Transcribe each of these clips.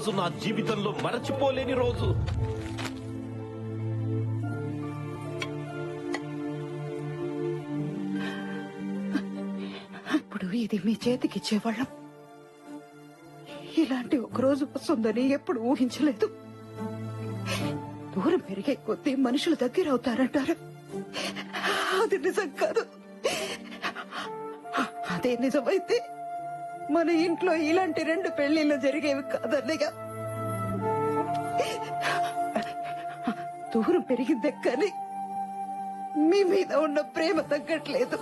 రోజు నా జీవితంలో మరచిపోలేని రోజు. ఇప్పుడు ఇది మీ చేతికిచ్చేవాళ్ళం. ఇలాంటి ఒక రోజు వస్తుందని ఎప్పుడు ఊహించలేదు. దూరం పెరిగే కొద్దీ మనుషులు దగ్గర అవుతారంటారు. అది నిజం కాదు. అదే నిజమైతే మన ఇంట్లో ఇలాంటి 2 పెళ్లిళ్ళు జరిగేవి కాదన్నయ్య. దూరం పెరిగిందే కానీ మీ మీద ఉన్న ప్రేమ తగ్గట్లేదు.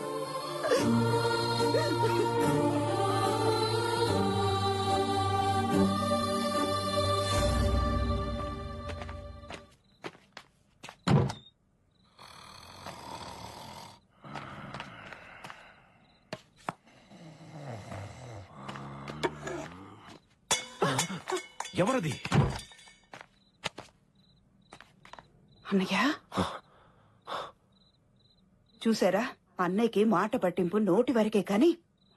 ఎవరది? అన్నయ్య చూసారా, అన్నయ్యకి మాట పట్టింపు నోటి వరకే కాని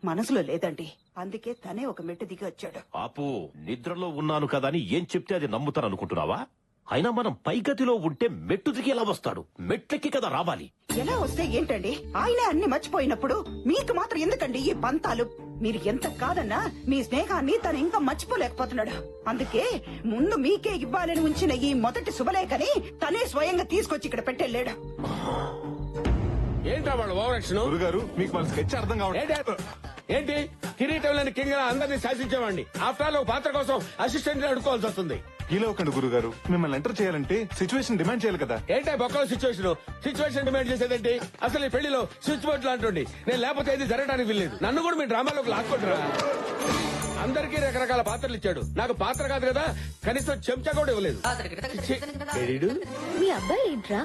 మనసులో లేదండి. అందుకే తనే ఒక మెట్టు దిగి వచ్చాడు. ఆపు, నిద్రలో ఉన్నాను కదా అని ఏం చెప్తే అది నమ్ముతాననుకుంటున్నావా? అయినా మనం పైగతిలో ఉంటే మెట్టు దిగి ఎలా వస్తాడు? మెట్లెక్కి కదా రావాలి. ఎలా వస్తే ఏంటండి? ఆయనే అన్ని మర్చిపోయినప్పుడు మీకు మాత్రం ఎందుకండి ఈ పంతాలు? మీరు ఎంత కాదన్నా మీ స్నేహాన్ని తను ఇంకా మర్చిపోలేకపోతున్నాడు. అందుకే ముందు మీకే ఇవ్వాలని ఉంచిన ఈ మొదటి శుభలేఖని తనే స్వయంగా తీసుకొచ్చి ఇక్కడ పెట్టెళ్ళాడు. ఏంటా వాళ్ళు ఓవరాక్షన్? గురుగారు మీకు మన స్కెచ్ అర్థం కావట్లేదు. ఏంటి కిరీటం లేని కింగ్ అందరినీ శాసించేవాడిని. ఆఫ్టర్ ఆల్ ఒక పాత్ర కోసం అసిస్టెంట్ అడుకోవాల్సి వస్తుంది. ఇలా ఒకండి గురుగారు, మిమ్మల్ని ఎంటర్ చేయాలంటే సిచ్యువేషన్ డిమాండ్ చేయాలి కదా. ఏంటా బొక్కల సిచ్యువేషన్ డిమాండ్ చేసేదేంటి? అసలు ఈ పెళ్లిలో స్విచ్ బోర్డు లాంటి నేను లేకపోతే ఇది జరగడానికి వీల్లేదు. నన్ను కూడా మీ డ్రామాలోకి లాక్కుంటారా? అందరికీ రకరకాల పాత్రలు ఇచ్చాడు, నాకు పాత్ర కాదు కదా, కనీసం చెంచా కూడా ఇవ్వలేదు. మీ అబ్బాయి ఏంట్రా,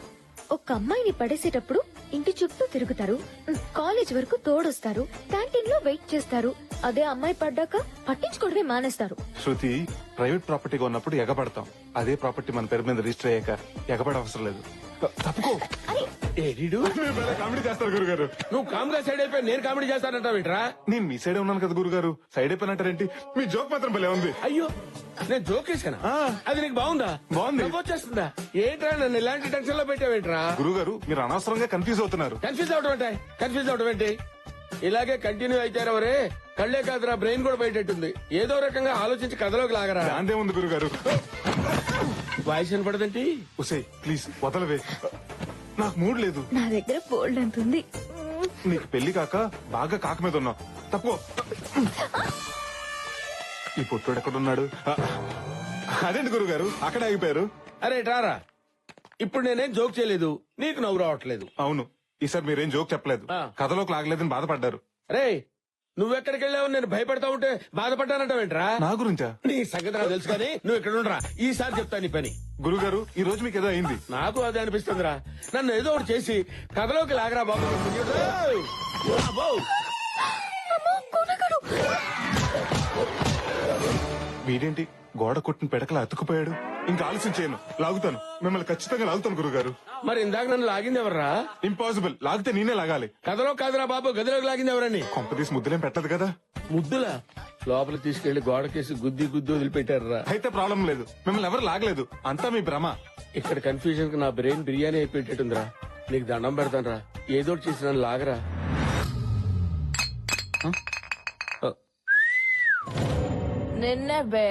ఒక అమ్మాయిని పడేసేటప్పుడు ఇంటి చుట్టూ తిరుగుతారు, కాలేజ్ వరకు తోడొస్తారు, క్యాంటీన్ లో వెయిట్ చేస్తారు. అదే అమ్మాయి పడ్డాక పట్టించుకోవడమే మానేస్తారు. శృతి, ప్రైవేట్ ప్రాపర్టీగా ఉన్నప్పుడు ఎగబడతాం. అదే ప్రాపర్టీ మన పేరు మీద రిజిస్టర్ అయ్యాక ఎగబడ అవసరం లేదు. తప్పుకో. కామెడీ చేస్తారు గురుగారు. నువ్వు కామ్గా సైడ్ అయిపోయి నేను కామెడీ చేస్తానంటావేంట్రా? నేను మీ సైడే ఉన్నాను కదా గురుగారు, సైడ్ అయిపోయినట్టారేంటి? మీ జోక్ మాత్రం భలే ఉంది. అయ్యో, నేను జోక్ వేసానా? అది నీకు బాగుందా? బాగుంది. వచ్చేస్తుందా? ఏంట్రా నన్ను ఇలాంటి టెన్షన్ లో పెట్టావేంట్రా? గురుగారు మీరు అనవసరంగా కన్ఫ్యూజ్ అవుతున్నారు. కన్ఫ్యూజ్ అవడం ఏంటి? ఇలాగే కంటిన్యూ అయితారవరే, కళ్లే కాదురా బ్రెయిన్ కూడా బయటెట్టుంది. ఏదో రకంగా ఆలోచించి కథలోకి లాగరా. అంతే ఉంది గురుగారు. వాయిస్ వినపడదేంటి? ఉసే ప్లీజ్ వదలవే, నాకు మూడ్ లేదు. నా దగ్గర బోల్డ్ అంత ఉంది. నీకు పెళ్లి కాక బాగా కాక మీద ఉన్నావు. తప్పు. ఈ పుట్టుడు ఎక్కడున్నాడు? అదేంటి గురుగారు అక్కడ ఆగిపోయారు? అరే రారా, ఇప్పుడు నేనేం జోక్ చేయలేదు, నీకు నవ్వు రావట్లేదు. అవును, ఈసారి మీరేం జోక్ చెప్పలేదు, కథలోకి లాగలేదని బాధపడ్డారు. రే, నువ్వెక్కడికి వెళ్ళావు నేను భయపడతా ఉంటే బాధపడ్డానంటావేంట్రా? నా గురించా? నీ సంగతి నాకు తెలుసు కానీ నువ్వు ఇక్కడ ఉండరా, ఈసారి చెప్తా నీ పని. గురుగారు ఈ రోజు మీకు ఏదో అయింది. నాకు అదే అనిపిస్తుందిరా, నన్ను ఏదో ఒకటి చేసి కథలోకి లాగరా బాబు. వీడేంటి గోడ కొట్టిన పెడకలా అతుకుపోయాడు? ఇంకా ఆలస్యం చేయను, లాగుతాను, మిమ్మల్ని ఖచ్చితంగా లాగుతాను గురుగారు. మరి ఇందాక నన్ను లాగింది ఎవర్రా? ఇంపాసిబుల్, లాగితే నేనే లాగాలి. కథలో కాదురా బాబు, గదిలోకి లాగింది ఎవరని? కొంపదీసి ముద్దులేం పెట్టదు కదా. ముద్దులా? లోపల తీసుకెళ్లి గోడకేసి గుద్ది వదిలిపెట్టారా? అయితే ప్రాబ్లం లేదు, మిమ్మల్ని ఎవరు లాగలేదు, అంతా మీ భ్రమ. ఇక్కడ కన్ఫ్యూజన్ కి నా బ్రెయిన్ బిర్యానీ అయిపోయేటట్టుందిరా. నీకు దండం పెడతానరా, ఏదో చేసి నన్ను లాగరా. నిన్నే బే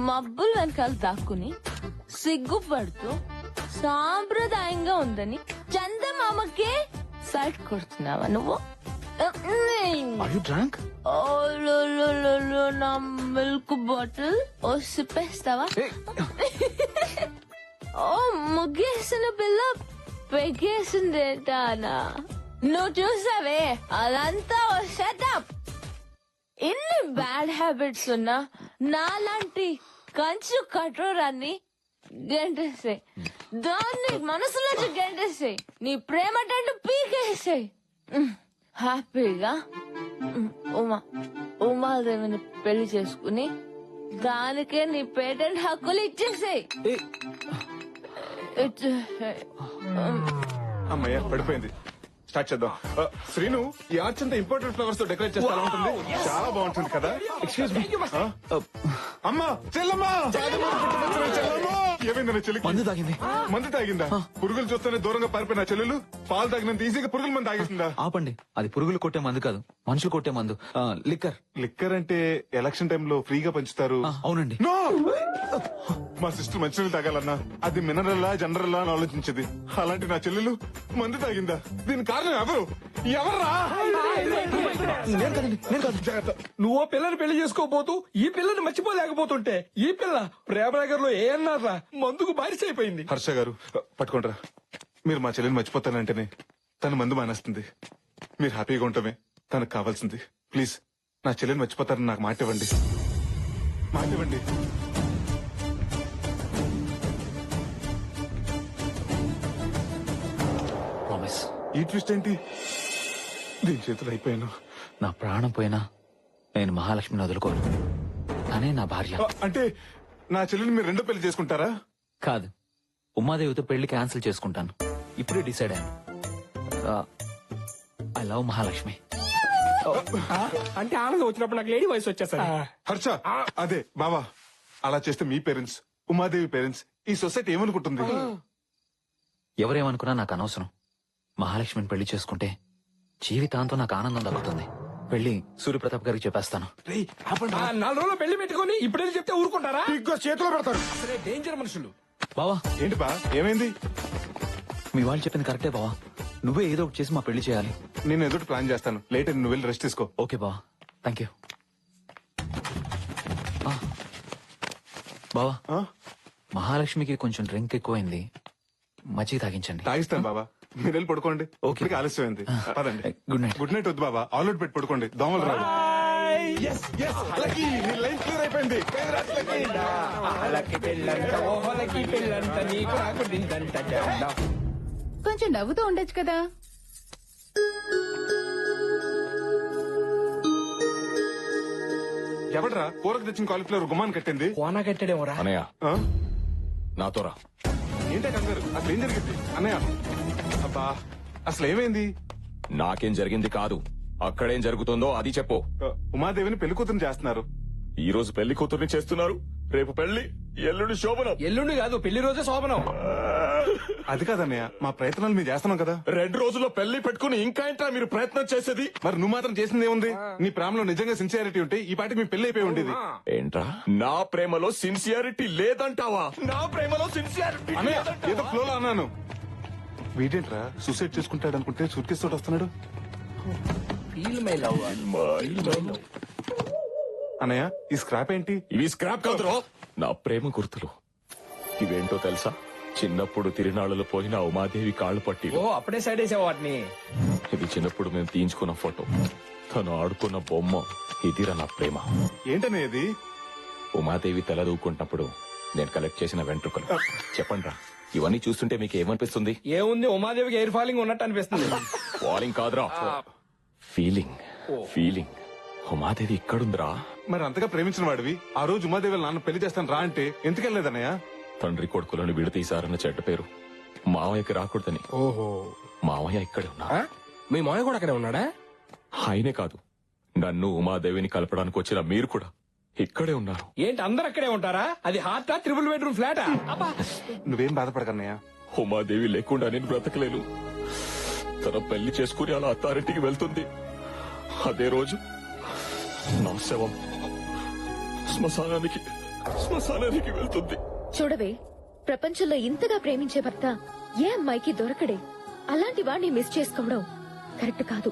మబ్బులు వెనకాల దాక్కుని సిగ్గుపడుతూ సాంప్రదాయంగా ఉందని చందమామకే సైట్ కొడుతున్నావా నువ్వు? నా మిల్క్ బాటిల్ ఓ సిప్పేస్తావా? ఓ ముగ్గేసిన పిల్ల పెగేసిందేటానా? నువ్వు చూసావే, అదంతా ఓ సెటప్. ఇన్ని బ్యాడ్ హ్యాబిట్స్ ఉన్నా నాలాంటి కంచు కఠోరాన్ని గెంటేసే, దాన్ని మనసులోంచి గెంటేసే, నీ ప్రేమ టంటు పీకేసే. హ్యాపీగా ఉమాదేవిని పెళ్లి చేసుకుని దానికే నీ పేటెంట్ హక్కులు ఇచ్చేసేయ్. అమ్మయ్య పడిపోయింది. స్టార్ట్ చేద్దాం. శ్రీను, ఈ ఆర్చ్ అంతా ఇంపార్టెంట్ ఫ్లవర్స్ తో డెకరేట్ చేస్తే ఎలా ఉంటుంది? చాలా బాగుంటుంది కదా. Excuse me. అమ్మా, చెల్లమ్మా, చెల్లమ్మా. ఏమైంది నా చెల్లికి? మందు తాగింది. మందు తాగిందా? పురుగులు చూస్తేనే దూరంగా పారిపోయిన చెల్లెలు పాలు తాగినంత ఈజీగా పురుగుల మంది తాగేసిందా? ఆపండి, అది పురుగులు కొట్టే మందు కాదు, మనుషులు కొట్టే మందు. లిక్కర్. లిక్కర్ అంటే ఎలక్షన్ టైంలో ఫ్రీగా పంచుతారు. అవునండి. No! మా సిస్టర్ మంచినీళ్ళు తాగాలన్నా అది మినరల్లా జనరల్లా అని ఆలోచించేది. అలాంటి నా చెల్లెలు మందు తాగిందా? దీని కారణం ఎవరు? ఎవర్రా? నేను కాదండి, నేను కాదు. జాగ్రత్త. నువ్వు పిల్లని పెళ్లి చేసుకోబోతూ ఈ పిల్లని మర్చిపోలేకపోతుంటే ఈ పిల్ల ప్రేమనగర్ లో ఏ అన్నారా మందుకు బారిస అయిపోయింది. హర్ష గారు, పట్టుకోండిరా. మీరు మా చెల్లెని మర్చిపోతానంటేనే తను మందు మానేస్తుంది. మీరు హ్యాపీగా ఉండటమే తనకు కావాల్సింది. ప్లీజ్ నా చెల్లెని మర్చిపోతారని నాకు మాట ఇవ్వండి. మాట ఇవ్వండి. ప్రామిస్. ఈ ట్విస్ట్ ఏంటి? దీని చేతులు అయిపోయాను. నా ప్రాణం పోయినా నేను మహాలక్ష్మిని వదులుకోను. తనే నా భార్య. అంటే నా చెల్లెని మీరు రెండో పెళ్లి చేసుకుంటారా? కాదు, ఉమాదేవితో పెళ్లి క్యాన్సిల్ చేసుకుంటాను. ఇప్పుడే డిసైడ్ అయ్యాను. I love Mahalakshmi. అంటే ఆనందం వచ్చినప్పుడు నాకు లేడీ వయసు వచ్చేసరి. హర్ష, అదే బావా, అలా చేస్తే మీ పేరెంట్స్, ఉమాదేవి పేరెంట్స్, ఈ సొసైటీ ఏమనుకుంటుంది? ఎవరేమనుకున్నా నాకు అనవసరం. మహాలక్ష్మిని పెళ్లి చేసుకుంటే జీవితాంతం నాకు ఆనందం దక్కుతుంది. పెళ్లి సూర్యప్రతాప్ గారికి చెప్పేస్తాను. 4 రోజులు పెళ్లి పెట్టుకుని ఇప్పుడే చెప్తే ఊరుకుంటారా? చేతిలో పెడతారు. అసలే డేంజర్ మనుషులు. బావా, ఏంటి బా, ఏమైంది? మీ వాళ్ళు చెప్పింది కరెక్టే బావా. నువ్వే ఏదో ఒకటి చేసి మా పెళ్లి చేయాలి. నేను ఎదుటి ప్లాన్ చేస్తాను. లేట్ నువ్వు వెళ్ళి రెస్ట్ తీసుకో. ఓకే బావా, థ్యాంక్ యూ. బావా, ఆ? మహాలక్ష్మికి కొంచెం డ్రింక్ ఎక్కువైంది, మజ్జిగ తాగించండి. తాగిస్తాను బాబా, మీరు వెళ్ళి పడుకోండి. ఓకే. ఇప్పటికే ఆలస్యమైంది. పదండి. Good night. గుడ్ నైట్ వద్దు బాబా, ఆల్అౌట్ పెట్టి పడుకోండి. దోమలు రాదు. లైన్ క్లియర్ అయిపోయింది. కొంచెం నవ్వుతూ ఉండొచ్చు కదా. ఎవడరా కూరకు తెచ్చిన కాలీఫ్లవర్ గుమ్మాన్ కట్టింది? కోనా కట్టాడేమోరా. అనయ్య, ఆ? నాతో రా. ఏంటే కంగారు? అసలు ఏం జరిగింది అన్నయ్య? అబ్బా, అసలు ఏమైంది? నాకేం జరిగింది కాదు, అక్కడేం జరుగుతుందో అది చెప్పు. ఉమాదేవిని పెళ్లి కూతురు చేస్తున్నారు. ఈ రోజు పెళ్లి కూతుర్ని చేస్తున్నారు, రేపు పెళ్లి, ఎల్లుండి శోభనం. ఎల్లుండి కాదు, పెళ్లి రోజే శోభనం. అది కాదన్నయ్య, మా ప్రయత్నాలు మేము చేస్తున్నాం కదా. 2 రోజుల్లో పెళ్లి పెట్టుకుని ఇంకా ఏంట్రా మీరు ప్రయత్నం చేసేది? మరి నువ్వు మాత్రం చేసింది ఏముంది? నీ ప్రేమలో నిజంగా సిన్సియారిటీ ఉంటే ఈ పాటికి మీ పెళ్లి అయిపోయి ఉండేది. ఏంట్రా, నా ప్రేమలో సిన్సియారిటీ లేదంటావా? నా ప్రేమలో సిన్సియారిటీ అన్నయ్య, ఏదో ఫ్లోలో అన్నాను. వీడేంట్రా సూసైడ్ చేసుకుంటాడు అనుకుంటే సూట్ కేసు తోటి వస్తున్నాడు. అన్నయ్య, ఈ స్క్రాప్ ఏంటి? ఇవి స్క్రాప్ కాదురా, నా ప్రేమ గుర్తులు. ఇవేంటో తెలుసా? చిన్నప్పుడు తిరునాళ్ళలో పోయిన ఉమాదేవి కాళ్ళు పట్టి. ఓ, అప్పుడే సైడ్ వేసావు వాటిని. ఇది చిన్నప్పుడు మేము తీయించుకున్న ఫోటో, తను ఆడుకున్న బొమ్మ. ఇదిరా నా ప్రేమ. ఏంటన్నయ్య ఇది? ఉమాదేవి తల దూకుంటున్నప్పుడు నేను కలెక్ట్ చేసిన వెంట్రుకలు. చెప్పండ్రా, ఇవన్నీ చూస్తుంటే మీకు ఏమనిపిస్తుంది? ఏముంది, ఉమాదేవికి ఎయిర్ ఫాలింగ్ ఉన్నట్టు అనిపిస్తుంది. ఫాలింగ్ కాదురా, ఫీలింగ్. ఫీలింగ్. ఉమాదేవి ఇక్కడుందిరా. మరి అంతగా ప్రేమించిన వాడివి ఆ రోజు ఉమాదేవి వాళ్ళ నాన్న పెళ్లి చేస్తాను రా అంటే ఎందుకెళ్ళలేదన్నయ్య? తండ్రి కొడుకులను విడతీశారన్న చెడ్డ పేరు మావయ్యకి రాకూడదని. ఓహో, మావయ్య ఇక్కడే ఉన్నా. మీ మాయ కూడా అక్కడే ఉన్నాడా? ఆయనే కాదు, నన్ను ఉమాదేవిని కలపడానికి వచ్చిన మీరు కూడా ఇక్కడే ఉన్నారు. ఏంటి అందరు అక్కడే ఉంటారా? అది హార్టా, 3 బెడ్రూమ్ ఫ్లాటా? నువ్వేం బాధపడకన్నయ్య. ఉమాదేవి లేకుండా నేను బ్రతకలేను. తన పెళ్లి చేసుకుని అలా అత్తారింటికి వెళ్తుంది. అదే రోజు నా శవం శ్మశానానికి వెళ్తుంది. చూడవే, ప్రపంచంలో ఇంతగా ప్రేమించే భర్త ఏ అమ్మాయికి దొరకడే. అలాంటి వాడిని మిస్ చేసుకోవడం కరెక్ట్ కాదు.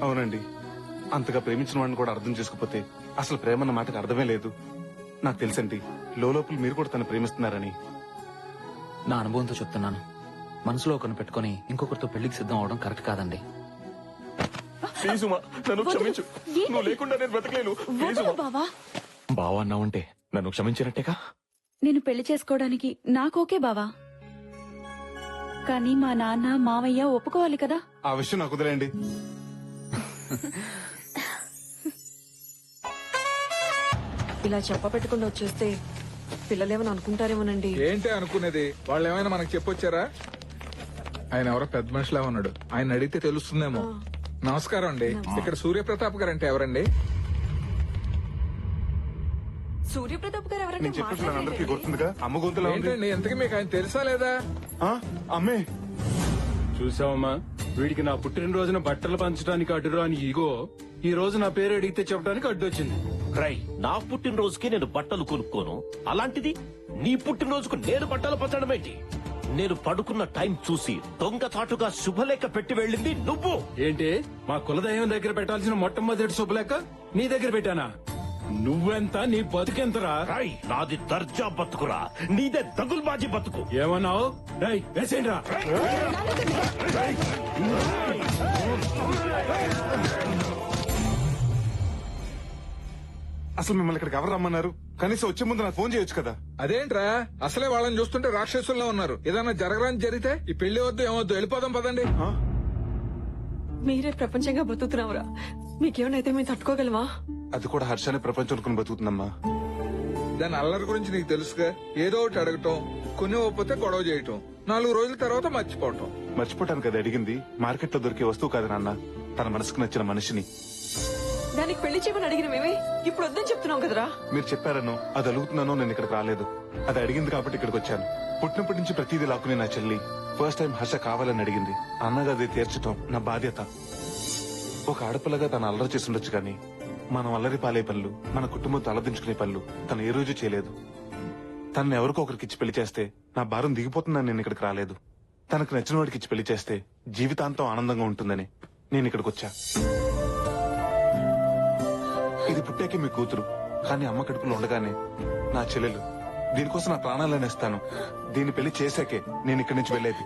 అవునండి, అంతగా ప్రేమించిన వాడిని కూడా అర్థం చేసుకోకపోతే అసలు ప్రేమ అన్న మాటకు అర్థమే లేదు. నాకు తెలుసండి, లోపల మీరు కూడా తను ప్రేమిస్తున్నారని. నా అనుభవంతో చెప్తున్నాను. మనసులో ఒకరిని పెట్టుకుని ఇంకొకరితో పెళ్లికి సిద్ధం అవడం కరెక్ట్ కాదండి. ప్లీజ్ ఉమా, నన్ను క్షమించు. నువ్వు లేకుండా నేను బ్రతకలేను. ప్లీజ్ ఉమా. బావా, బావా అన్నావంటే నన్ను క్షమించినట్టేగా. నేను పెళ్లి చేసుకోవడానికి నాకోకే బావా, కానీ మా నాన్న మావయ్య ఒప్పుకోవాలి కదా. ఆ విషయం నాకు వదిలేయండి. ఇలా చెప్పబెట్టకుండా వచ్చేస్తే పిల్లలేమని అనుకుంటారేమోనండి. ఏంటి అనుకునేది? వాళ్ళు ఏమైనా మనకు చెప్పొచ్చారా? ఆయన ఎవరో పెద్ద మనిషిలా ఉన్నాడు. ఆయన అడిగితే తెలుస్తుందేమో. నమస్కారం అండి. ఇక్కడ సూర్యప్రతాప్ గారు అంటే ఎవరండి? సూర్యప్రతాప్ గారు ఎవరంటే నేను చెప్పేసి అందరికీ గుర్తుందిగా, అమ్మ గొంతులా ఉంది. ఏంటండి ఎంతకీ మీకు ఆయన తెలుసా లేదా? ఆ, అమ్మే చూసావమ్మా, వీడికి నా పుట్టినరోజున బట్టలు పంచడానికి అడ్డురా అని ఈగో ఈ రోజు నా పేరు అడిగితే చెప్పడానికి అడ్డొచ్చింది. రై, నా పుట్టినరోజుకి నేను బట్టలు కొనుక్కోను, అలాంటిది నీ పుట్టినరోజుకు నేను బట్టలు పంచడం ఏంటి? నేను పడుకున్న టైం చూసి దొంగచాటుగా శుభలేఖ పెట్టి వెళ్ళింది నువ్వు. ఏంటి, మా కులదైవం దగ్గర పెట్టాల్సిన మొట్టమొదటి శుభలేఖ నీ దగ్గర పెట్టానా? నువ్వెంత, నీ బతుకెంతరా? రై, నాది దర్జా బతుకురా, నీదే దగుల్బాజీ బతుకు. ఏమన్నావు? రై, వేసేయండి రా. అసలు మిమ్మల్ని ఇక్కడికి ఎవరు రమ్మన్నారు? కనీసం వచ్చే ముందు నాకు ఫోన్ చేయొచ్చు కదా. అదేంట్రా, అసలే వాళ్ళని చూస్తుంటే రాక్షసుల్లో ఉన్నారు. ఏదైనా జరగరాని జరిగితే ఈ పెళ్లి వద్దు ఏమొద్దు, వెళ్ళిపోదాం పదండి. మీరే ప్రపంచంగా బతుకుతున్నావురా. మీకేమైనా మేము తట్టుకోగలమా? అది కూడా హర్షాన్ని ప్రపంచం అనుకుని బతుకుతుందమ్మా. దాని అల్లరి గురించి నీకు తెలుసుగా. ఏదో ఒకటి అడగటం, కొన్ని ఒప్పితే గొడవ చేయటం, 4 రోజుల తర్వాత మర్చిపోవటం. మర్చిపోవటానికి అది అడిగింది మార్కెట్ లో దొరికే వస్తువు కాదు నాన్న, తన మనసుకు నచ్చిన మనిషిని. దానికి పెళ్లి చేయమని అడిగిన మేమే ఇప్పుడు వద్దని చెప్తున్నాం కదరా. మీరు చెప్పారనో అది అడుగుతున్నానో నేను ఇక్కడికి రాలేదు. అది అడిగింది కాబట్టి ఇక్కడికి వచ్చాను. పుట్టినప్పటి నుంచి ప్రతిదీ లాక్కునే నా చెల్లి ఫస్ట్ టైం హర్ష కావాలని అడిగింది. అన్నగా అది తీర్చడం నా బాధ్యత. ఒక ఆడపిల్లగా తను అల్లరి చేసి ఉండొచ్చు కానీ మనం అల్లరి పాలే పనులు, మన కుటుంబం తలదించుకునే పనులు తను ఏ రోజు చేయలేదు. తనని ఎవరికో ఒకరికి ఇచ్చి పెళ్లి చేస్తే నా భారం దిగిపోతుందని నేను ఇక్కడికి రాలేదు. తనకు నచ్చిన వాడికి ఇచ్చి పెళ్లి చేస్తే జీవితాంతం ఆనందంగా ఉంటుందని నేను ఇక్కడికి వచ్చా. ఇది పుట్టాకే మీ కూతురు, కానీ అమ్మ కడుపులో ఉండగానే నా చెల్లెలు. దీనికోసం నా ప్రాణాలను ఇస్తాను. దీన్ని పెళ్లి చేశాకే నేను ఇక్కడి నుంచి వెళ్ళేది.